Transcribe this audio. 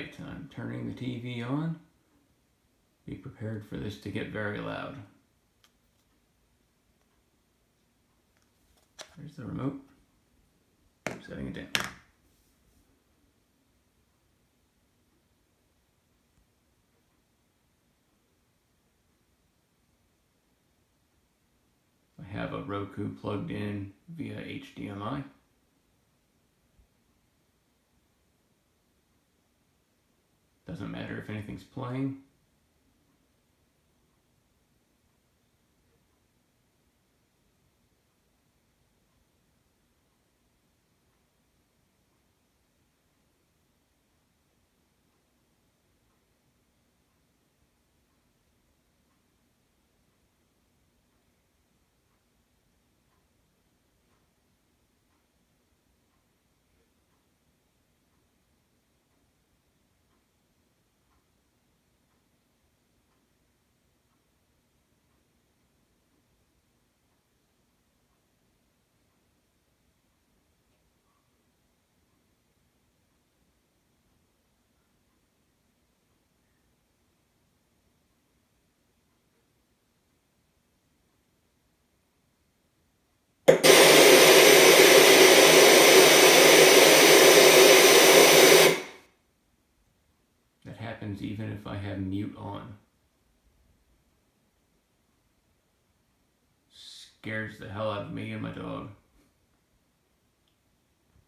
Alright, I'm turning the TV on. Be prepared for this to get very loud. There's the remote. I'm setting it down. I have a Roku plugged in via HDMI. Doesn't matter if anything's playing. That happens even if I have mute on. Scares the hell out of me and my dog.